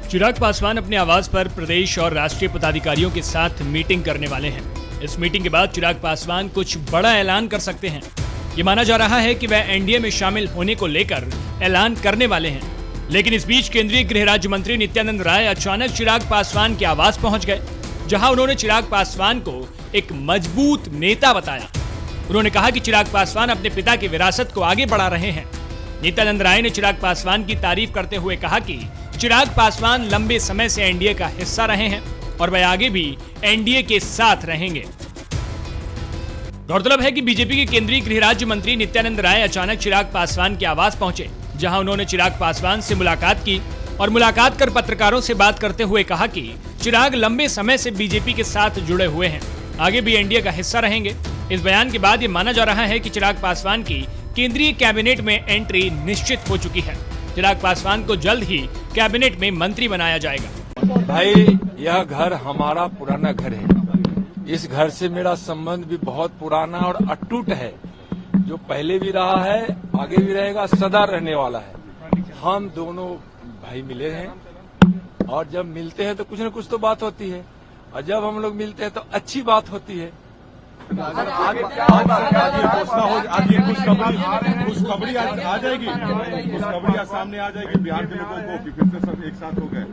चिराग पासवान अपने आवास पर प्रदेश और राष्ट्रीय पदाधिकारियों के साथ मीटिंग करने वाले हैं। इस मीटिंग के बाद चिराग पासवान कुछ बड़ा ऐलान कर सकते हैं। ये माना जा रहा है कि वह एनडीए में शामिल होने को लेकर ऐलान करने वाले हैं। लेकिन इस बीच केंद्रीय गृह राज्य मंत्री नित्यानंद राय अचानक चिराग पासवान के आवास पहुंच गए, जहां उन्होंने चिराग पासवान को एक मजबूत नेता बताया। उन्होंने कहा कि चिराग पासवान अपने पिता की विरासत को आगे बढ़ा रहे हैं। नित्यानंद राय ने चिराग पासवान की तारीफ करते हुए कहा कि चिराग पासवान लंबे समय से एनडीए का हिस्सा रहे हैं और वह आगे भी एनडीए के साथ रहेंगे। गौरतलब है कि बीजेपी के केंद्रीय गृह राज्य मंत्री नित्यानंद राय अचानक चिराग पासवान के आवास पहुंचे, जहां उन्होंने चिराग पासवान से मुलाकात की और मुलाकात कर पत्रकारों से बात करते हुए कहा कि चिराग लंबे समय से बीजेपी के साथ जुड़े हुए हैं, आगे भी एनडीए का हिस्सा रहेंगे। इस बयान के बाद ये माना जा रहा है कि चिराग पासवान की केंद्रीय कैबिनेट में एंट्री निश्चित हो चुकी है। चिराग पासवान को जल्द ही कैबिनेट में मंत्री बनाया जाएगा। भाई, यह घर हमारा पुराना घर है। इस घर से मेरा संबंध भी बहुत पुराना और अटूट है, जो पहले भी रहा है, आगे भी रहेगा, सदा रहने वाला है। हम दोनों भाई मिले हैं और जब मिलते हैं तो कुछ न कुछ तो बात होती है, और जब हम लोग मिलते हैं तो अच्छी बात होती है। आज ये खुशखबरी आ जाएगी, खुशखबरी आज सामने आ जाएगी बिहार के लोगों को कि फिर से सब एक साथ हो गए।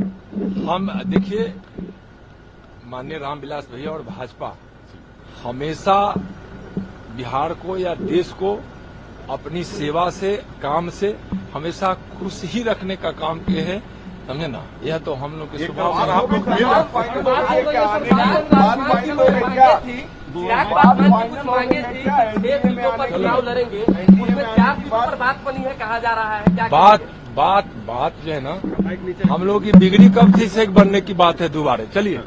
हम देखिए, माननीय रामविलास भैया और भाजपा हमेशा बिहार को या देश को अपनी सेवा से, काम से हमेशा खुश ही रखने का काम किए हैं, समझे ना। यह तो हम लोग के स्वभाव बात जो है ना, हम लोग की बिगड़ी कब थी से बनने की बात है दोबारा। चलिए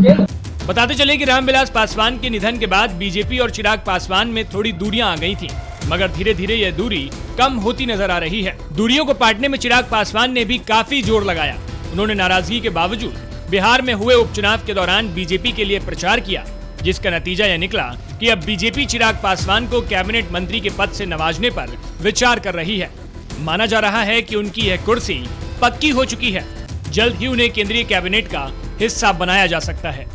बताते चले कि रामविलास पासवान के निधन के बाद बीजेपी और चिराग पासवान में थोड़ी दूरियां आ गई थी, मगर धीरे धीरे यह दूरी कम होती नजर आ रही है। दूरियों को पाटने में चिराग पासवान ने भी काफी जोर लगाया। उन्होंने नाराजगी के बावजूद बिहार में हुए उपचुनाव के दौरान बीजेपी के लिए प्रचार किया, जिसका नतीजा यह निकला कि अब बीजेपी चिराग पासवान को कैबिनेट मंत्री के पद से नवाजने पर विचार कर रही है। माना जा रहा है कि उनकी यह कुर्सी पक्की हो चुकी है। जल्द ही उन्हें केंद्रीय कैबिनेट का हिस्सा बनाया जा सकता है।